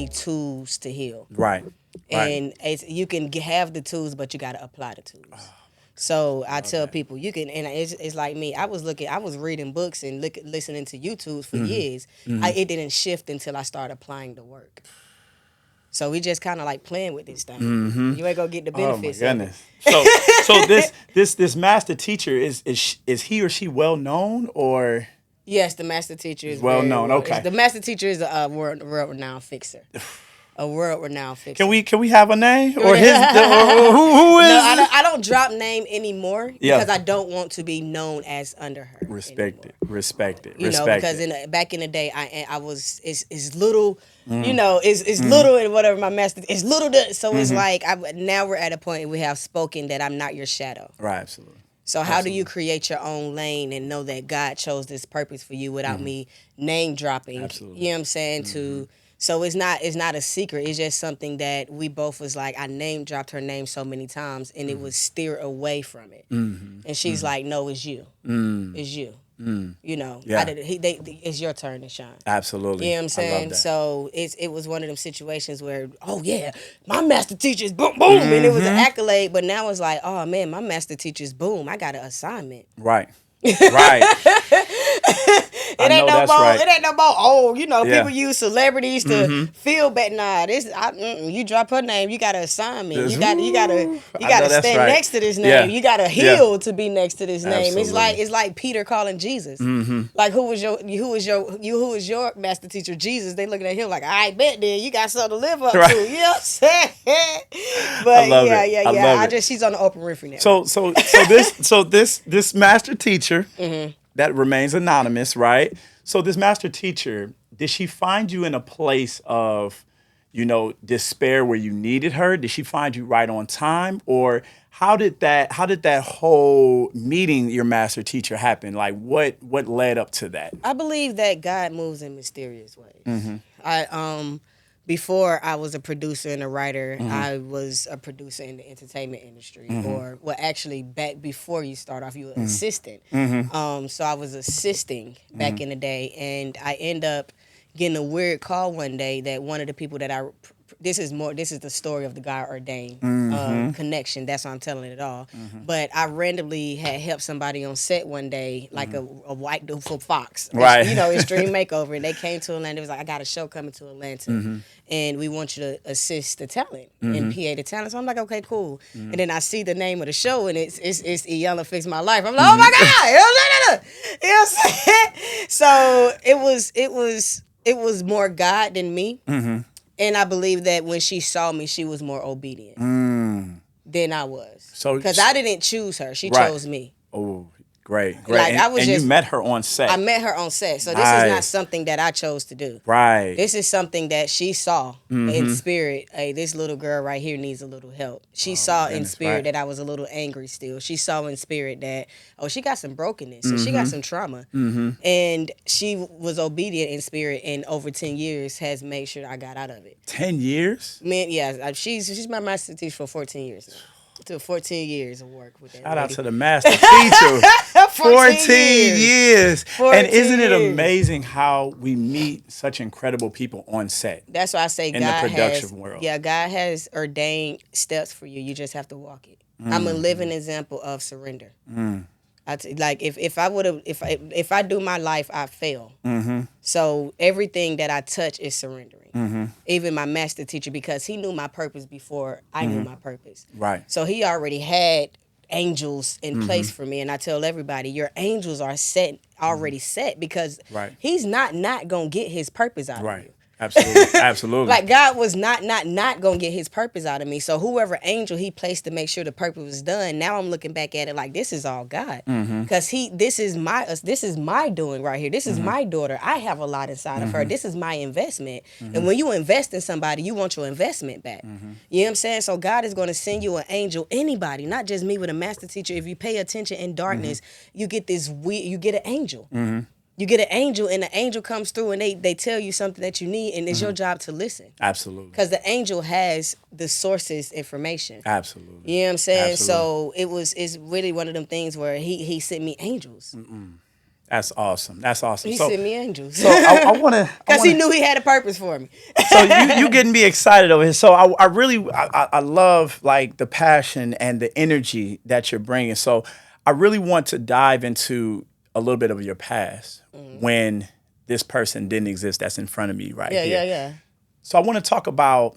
tools to heal. Right. And you can have the tools, but you got to apply the tools. So I tell people you can, and it's like me. I was reading books and listening to YouTubes for years. It didn't shift until I started applying the work. So we just kind of like playing with this thing. You ain't gonna get the benefits. Oh my goodness. So this master teacher is he or she well known or? Yes, the master teacher is well known. Okay. The master teacher is a world renowned fixer. A world renowned fixer. Can we have a name or his or who is? No, I don't drop name anymore because I don't want to be known as under her. Respect it. You know, because back in the day, I was it's little. You know, it's little and whatever my master. It's little. So it's like now we're at a point we have spoken that I'm not your shadow. Right. Absolutely. So how do you create your own lane and know that God chose this purpose for you without me name dropping? Absolutely. You know what I'm saying? So it's not a secret. It's just something that we both was like, I name dropped her name so many times and it was steer away from it. And she's like, no, it's you. It's you. You know, it's your turn to shine. Absolutely. You know what I'm saying? I love that. So it was one of them situations where, oh yeah, my master teacher's boom, boom. And it was an accolade, but now it's like, oh man, my master teacher's boom. I got an assignment. Right. Right. It ain't no more. Oh, you know, people use celebrities to feel bad. Nah, you drop her name, you got an assignment. You gotta stand next to this name. Yeah. You gotta heal to be next to this name. Absolutely. It's like Peter calling Jesus. Like who was your master teacher? Jesus. They looking at him like, I bet then you got something to live up to. You know what I'm saying? But yeah. She's on the Oprah Winfrey now. So this master teacher that remains anonymous, right? So this master teacher, did she find you in a place of, despair where you needed her? Did she find you right on time? Or how did that whole meeting your master teacher happen? Like what led up to that? I believe that God moves in mysterious ways. Before I was a producer and a writer, I was a producer in the entertainment industry. Actually, back before you start off, you were an assistant. So I was assisting back in the day, and I end up getting a weird call one day that one of the people that this is the story of the God ordained connection. That's why I'm telling it all. But I randomly had helped somebody on set one day, like a white dude for Fox, right? Extreme Makeover, and they came to Atlanta. It was like, I got a show coming to Atlanta, and we want you to assist the talent and PA the talent. So I'm like, okay, cool. And then I see the name of the show, and it's Iyanla Fix My Life. I'm like, oh my God, you know what I'm saying? So it was more God than me. And I believe that when she saw me, she was more obedient than I was. So because I didn't choose her, she chose me. Oh, great. Like and you met her on set. I met her on set, so this is not something that I chose to do. Right. This is something that she saw in spirit. Hey, this little girl right here needs a little help. She saw in spirit that I was a little angry still. She saw in spirit that she got some brokenness, so she got some trauma, and she was obedient in spirit. And over 10 years has made sure I got out of it. 10 years? Man, yeah, she's my master teacher for 14 years now. To 14 years of work with that. Shout out to the master teacher. 14 years. 14 and isn't it amazing how we meet such incredible people on set? That's why I say in the production world. Yeah, God has ordained steps for you. You just have to walk it. I'm a living example of surrender. Like if I do my life, I fail. So everything that I touch is surrendering. Even my master teacher, because he knew my purpose before I knew my purpose. Right. So he already had angels in place for me, and I tell everybody, your angels are already set, because he's not gonna get his purpose out of you. Absolutely. Like God was not gonna get his purpose out of me. So whoever angel he placed to make sure the purpose was done, now I'm looking back at it like this is all God, because this is my doing right here. This is my daughter. I have a lot inside of her. This is my investment. And when you invest in somebody, you want your investment back. You know what I'm saying? So God is going to send you an angel, anybody, not just me with a master teacher. If you pay attention in darkness, you get you get an angel. You get an angel, and the angel comes through, and they tell you something that you need, and it's your job to listen. Absolutely. Because the angel has the source's information. Absolutely. You know what I'm saying? Absolutely. So it's really one of them things where he sent me angels. That's awesome. That's awesome. He sent me angels. So I want to, because he knew he had a purpose for me. so you getting me excited over here. So I really love like the passion and the energy that you're bringing. So I really want to dive into a little bit of your past when this person didn't exist that's in front of me right here. Yeah. So I want to talk about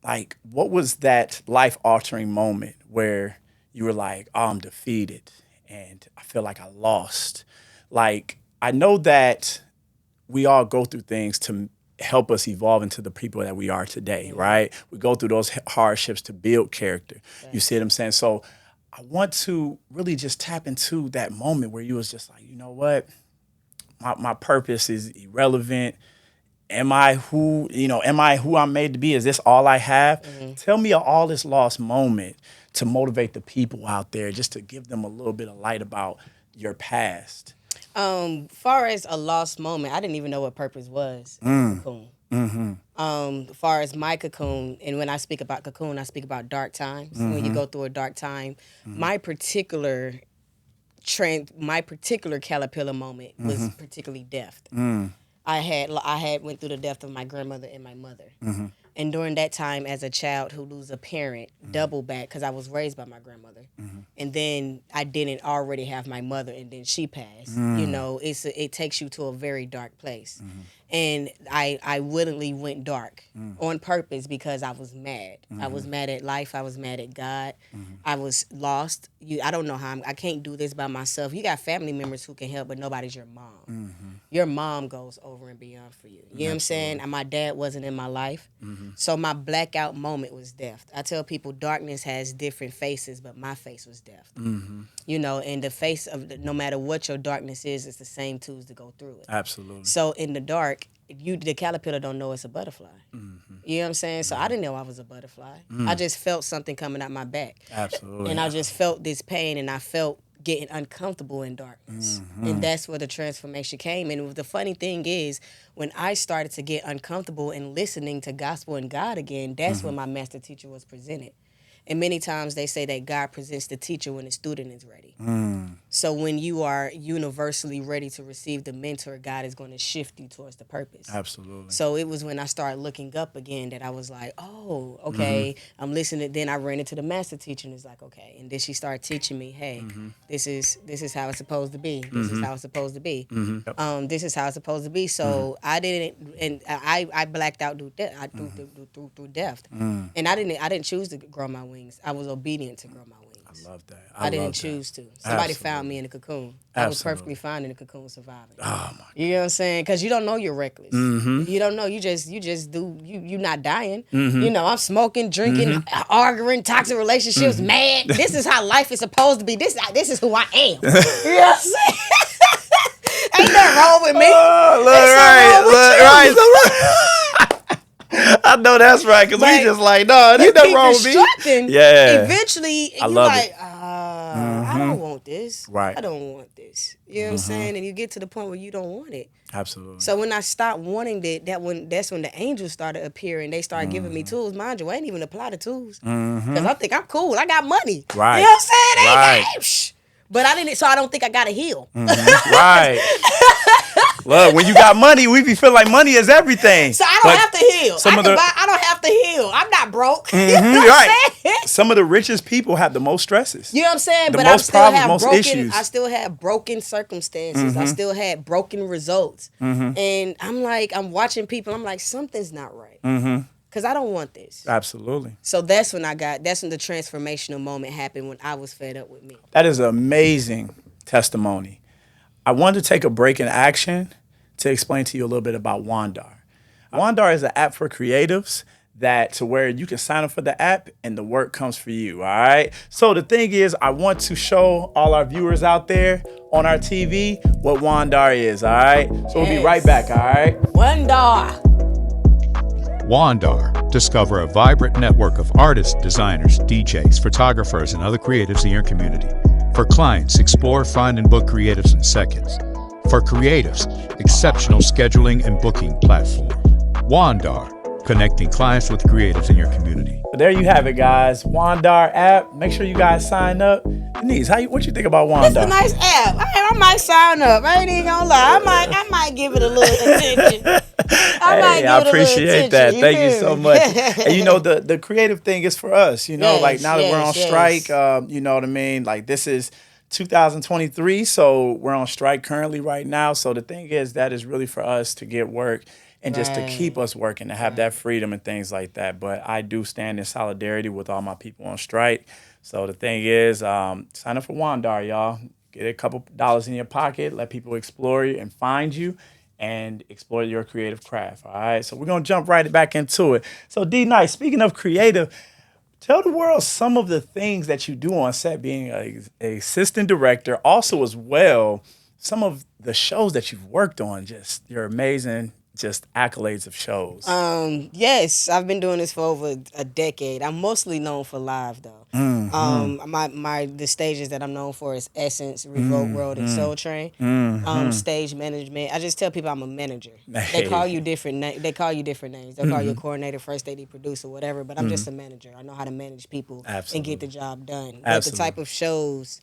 like what was that life-altering moment where you were like, oh, I'm defeated and I feel like I lost. Like I know that we all go through things to help us evolve into the people that we are today, right? We go through those hardships to build character. Right. You see what I'm saying? So I want to really just tap into that moment where you was just like, you know what? My purpose is irrelevant. Am I who I'm made to be? Is this all I have? Tell me an all is lost moment to motivate the people out there, just to give them a little bit of light about your past. Far as a lost moment, I didn't even know what purpose was. Cocoon. Far as my cocoon, and when I speak about cocoon, I speak about dark times. When you go through a dark time, my particular caterpillar moment was particularly death. I had went through the death of my grandmother and my mother. And during that time, as a child who lose a parent, double back, because I was raised by my grandmother. And then I didn't already have my mother, and then she passed. You know, it takes you to a very dark place. And I willingly went dark on purpose because I was mad. I was mad at life. I was mad at God. I was lost. I don't know how I can't do this by myself. You got family members who can help, but nobody's your mom. Your mom goes over and beyond for you. You know what I'm saying? And my dad wasn't in my life. So my blackout moment was death. I tell people darkness has different faces, but my face was death. You know, and the face of no matter what your darkness is, it's the same tools to go through it. Absolutely. So in the dark, the caterpillar don't know it's a butterfly. You know what I'm saying? So I didn't know I was a butterfly. I just felt something coming out my back. Absolutely. And I just felt this pain, and I felt getting uncomfortable in darkness. And that's where the transformation came. And the funny thing is, when I started to get uncomfortable and listening to gospel and God again, that's when my master teacher was presented. And many times they say that God presents the teacher when the student is ready. So when you are universally ready to receive the mentor, God is going to shift you towards the purpose. Absolutely. So it was when I started looking up again that I was like, oh, okay, I'm listening. Then I ran into the master teacher and it's like, okay. And then she started teaching me, hey, this is how it's supposed to be. This is how it's supposed to be. This is how it's supposed to be. So I didn't, and I blacked out through death. And I didn't choose to grow my wings. I was obedient to grow my wings. I love that. I didn't choose to. Somebody found me in the cocoon. I was perfectly fine in the cocoon surviving. Oh my! You know what I'm saying? Because you don't know you're reckless. You don't know. You just do. You're not dying. You know, I'm smoking, drinking, arguing, toxic relationships, mad. This is how life is supposed to be. This is who I am. You know what I'm saying? Ain't nothing wrong with me. I know that's right, because we just like, no, it ain't nothing wrong with me. Yeah. Eventually, you're like, I don't want this. Right. I don't want this. You know what I'm saying? And you get to the point where you don't want it. Absolutely. So when I stopped wanting that's when the angels started appearing. They started giving me tools. Mind you, I ain't even apply the tools. Because I think I'm cool. I got money. Right. You know what I'm saying? Right. But I didn't, so I don't think I got to heal. Right. Look, when you got money, we be feeling like money is everything. So I don't have to heal. I don't have to heal. I'm not broke. You know what I'm saying? Some of the richest people have the most stresses. You know what I'm saying? But I still have broken circumstances. I still had broken results. And I'm watching people. I'm like, something's not right. Because I don't want this. Absolutely. So that's when the transformational moment happened, when I was fed up with me. That is an amazing testimony. I wanted to take a break in action to explain to you a little bit about Wandar. Wandar is an app for creatives to where you can sign up for the app and the work comes for you, all right? So the thing is, I want to show all our viewers out there on our TV what Wandar is, all right? So we'll be right back, all right? Wandar. Wandar. Discover a vibrant network of artists, designers, DJs, photographers, and other creatives in your community. For clients, explore, find, and book creatives in seconds. For creatives, exceptional scheduling and booking platform. Wandar. connecting clients with creatives in your community. So there you have it, guys. Wandar app. Make sure you guys sign up. Denise, what you think about Wandar? It's a nice app. I might sign up. I ain't even gonna lie. I might give it a little attention. I appreciate that. Thank you so much. And you know, the creative thing is for us. You know, like now that we're on strike, you know what I mean? Like this is 2023, so we're on strike currently right now. So the thing is, that is really for us to get work and just to keep us working, to have that freedom and things like that. But I do stand in solidarity with all my people on strike. So the thing is, sign up for Wandar, y'all. Get a couple dollars in your pocket. Let people explore you and find you and explore your creative craft, all right? So we're going to jump right back into it. So D-Nice, speaking of creative, tell the world some of the things that you do on set, being an assistant director, also as well, some of the shows that you've worked on, just your amazing just accolades of shows. Yes, I've been doing this for over a decade. I'm mostly known for live though. The stages that I'm known for is Essence, Revolt World, and Soul Train. Stage management. I just tell people I'm a manager. They call you different. They call you different names. They call you a coordinator, first AD, producer, whatever. But I'm just a manager. I know how to manage people and get the job done. But the type of shows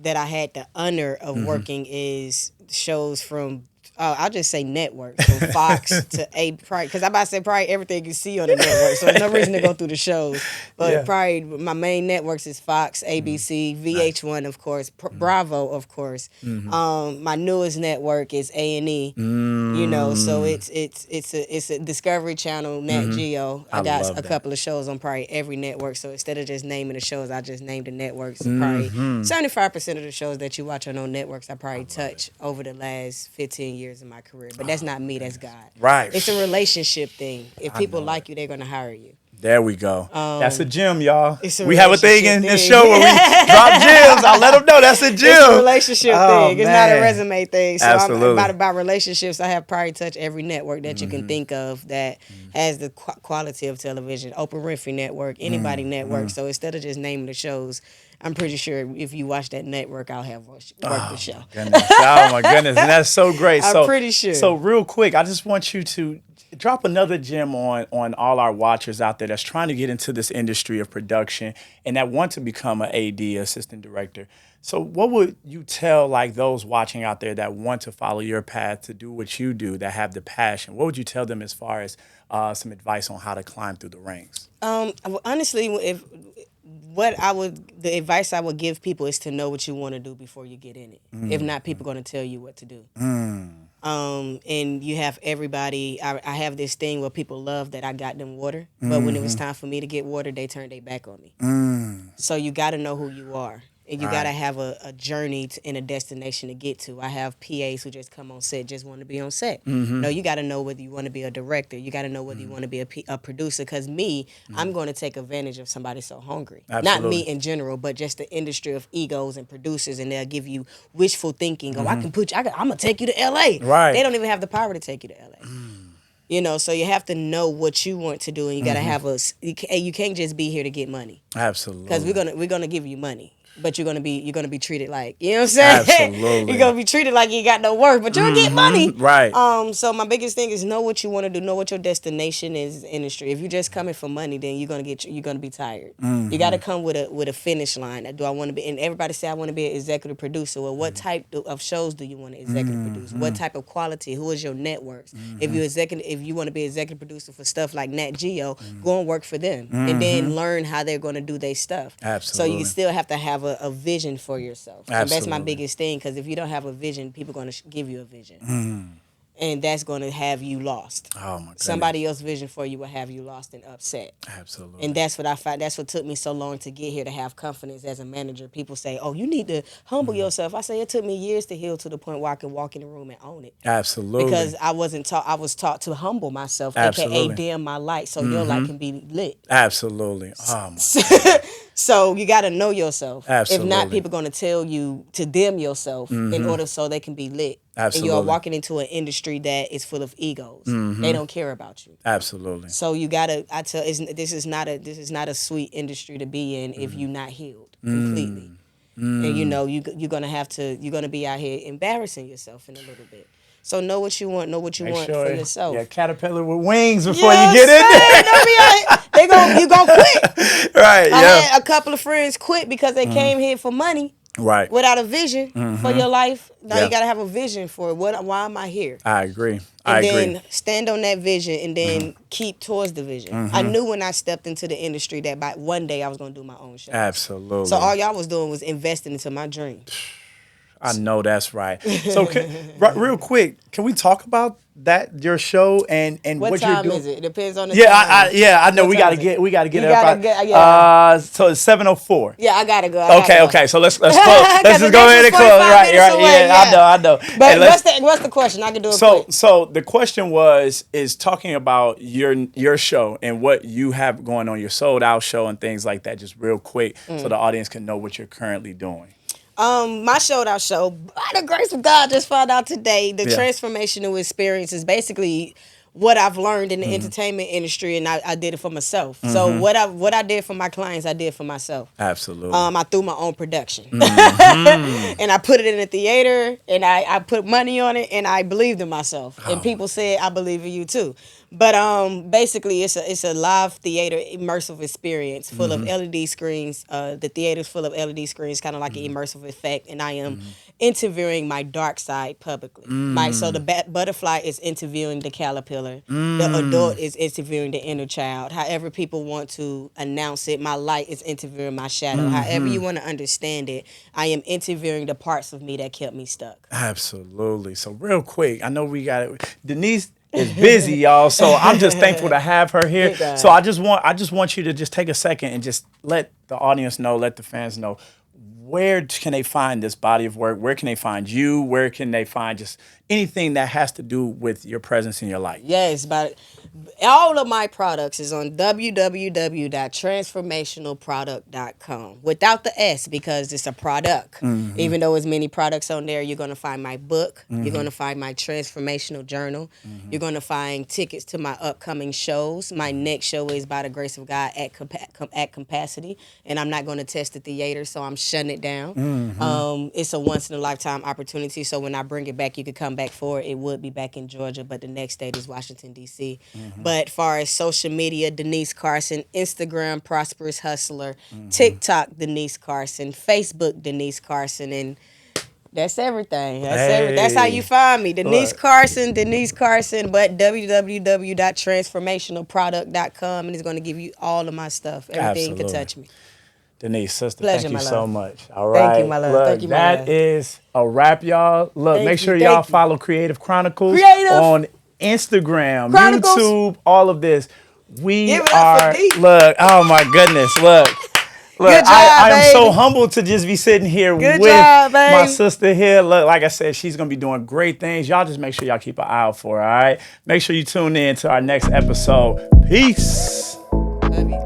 that I had the honor of working is shows from. I'll just say networks, from Fox to probably, because I'm about to say probably everything you see on the network, so there's no reason to go through the shows. But probably my main networks is Fox, ABC, VH1, of course, Bravo, of course. My newest network is A&E. You know, so it's a Discovery Channel, Nat Geo. I got a couple of shows on probably every network. So instead of just naming the shows, I just named the networks. Probably 75% of the shows that you watch on those networks, I probably touch over the last 15 years in my career. But that's not me, that's God. Right. It's a relationship thing. If people like you, they're going to hire you. There we go. That's a gem, y'all. We have a thing in this show where we drop gems. I'll let them know that's a gem. It's a relationship thing. It's not a resume thing. So Absolutely. I'm about relationships. I have probably touched every network that you can think of that has the quality of television. Oprah Winfrey Network, anybody network. So instead of just naming the shows, I'm pretty sure if you watch that network, I'll have worked the show. Oh my goodness. And that's so great. I'm pretty sure. So real quick, I just want you to drop another gem on all our watchers out there that's trying to get into this industry of production and that want to become an AD, assistant director. So what would you tell like those watching out there that want to follow your path to do what you do, that have the passion? What would you tell them as far as some advice on how to climb through the ranks? Honestly, the advice I would give people is to know what you want to do before you get in it. If not, people are going to tell you what to do. And you have everybody. I have this thing where people love that I got them water, but when it was time for me to get water, they turned their back on me. So you got to know who you are. And you got to have a journey and a destination to get to. I have PAs who just come on set, just want to be on set. No, you got to know whether you want to be a director. You got to know whether you want to be a producer. Because I'm going to take advantage of somebody so hungry. Absolutely. Not me in general, but just the industry of egos and producers. And they'll give you wishful thinking. Oh, I'm going to take you to L.A. Right. They don't even have the power to take you to L.A. You know, so you have to know what you want to do. And you got to have you can't just be here to get money. Absolutely. Because we're gonna give you money. But you're gonna be treated like, you know what I'm saying? Absolutely. You're gonna be treated like you got no work, but you'll get money. Right. So my biggest thing is know what you want to do, know what your destination is in the industry. If you're just coming for money, then you're gonna be tired. You got to come with a finish line. Do I want to be? And everybody say I want to be an executive producer. Well, what type of shows do you want to executive produce? What type of quality? Who is your networks? If you want to be executive producer for stuff like Nat Geo, go and work for them, and then learn how they're gonna do their stuff. Absolutely. So you still have to have a vision for yourself. And that's my Absolutely. biggest thing, because if you don't have a vision, people are going to give you a vision. And that's going to have you lost. Oh my goodness. Somebody else's vision for you will have you lost and upset. Absolutely. And that's what I find. That's what took me so long to get here, to have confidence as a manager. People say, "Oh, you need to humble yourself." I say it took me years to heal to the point where I can walk in the room and own it. Absolutely. Because I wasn't taught. I was taught to humble myself, Absolutely. aka dim my light, so your light can be lit. Absolutely. Oh my. So you got to know yourself. Absolutely. If not, people are going to tell you to dim yourself in order so they can be lit. Absolutely. And you are walking into an industry that is full of egos. They don't care about you. Absolutely. So you got to. This is not a sweet industry to be in if you're not healed completely. And you know you're gonna be out here embarrassing yourself in a little bit. So know what you want. Know what you Make want sure for yourself. Yeah, caterpillar with wings before you know get in what I'm saying? You gonna quit. there. Right, I yeah. had a couple of friends quit because they came here for money. Right. Without a vision for your life, now Yeah. you gotta have a vision for it. Why am I here? I agree. And then stand on that vision and then keep towards the vision. I knew when I stepped into the industry that by one day I was gonna do my own show. Absolutely. So all y'all was doing was investing into my dream. I know that's right. So real quick, can we talk about your show and What what time you're doing? is it? It depends on the Yeah, time. I know What we time gotta is get it? we gotta get You up. gotta get- yeah. So it's 7:04. Yeah, I gotta go. I gotta go. Okay. So let's close. Because Let's the just go next ahead and one's close. 45 Right. minutes away, yeah. I know. But And let's- what's the question? I can do it So quick. the question is talking about your show and what you have going on, your sold out show and things like that, just real quick, so the audience can know what you're currently doing. My showed out show, by the grace of God, just found out today. The Yeah. transformational experience is basically what I've learned in the entertainment industry, and I did it for myself. So what I did for my clients, I did for myself. Absolutely. I threw my own production, and I put it in a theater, and I put money on it, and I believed in myself. And people said, "I believe in you too." But basically, it's a live theater immersive experience full of LED screens. The theater's full of LED screens, kind of like an immersive effect, and I am interviewing my dark side publicly. So the butterfly is interviewing the caterpillar. The adult is interviewing the inner child. However people want to announce it, my light is interviewing my shadow. However you want to understand it, I am interviewing the parts of me that kept me stuck. Absolutely. So real quick, I know we got it. Denise is busy, y'all. So I'm just thankful to have her here. So I just want you to just take a second and just let the audience know, let the fans know, where can they find this body of work? Where can they find you? Where can they find just anything that has to do with your presence in your life? Yes, but all of my products is on www.transformationalproduct.com without the S, because it's a product. Even though there's many products on there, you're going to find my book. You're going to find my transformational journal. You're going to find tickets to my upcoming shows. My next show is, by the grace of God, at capacity, and I'm not going to test the theater, so I'm shutting it down. It's a once in a lifetime opportunity, so when I bring it back, you could come back for it. It would be back in Georgia, but the next state is Washington, D.C. But far as social media, Denise Carson, Instagram, Prosperous Hustler, TikTok, Denise Carson, Facebook, Denise Carson, and that's everything. That's how you find me. Denise Carson, but www.transformationalproduct.com, and it's going to give you all of my stuff. Everything can touch me. Denise, sister, Pleasure, thank you my so love. much. All right. Thank you, my love. Look, Thank you, my that love. is a wrap, y'all. Look, Thank make you, sure thank y'all you. follow Creative Chronicles Creative on Instagram, Chronicles. YouTube, all of this. We Give it up are, for D. look, oh my goodness, look. Good job, I am so baby. humbled to just be sitting here Good with job, my baby. sister here. Look, like I said, she's going to be doing great things. Y'all just make sure y'all keep an eye out for her, all right? Make sure you tune in to our next episode. Peace. Love you.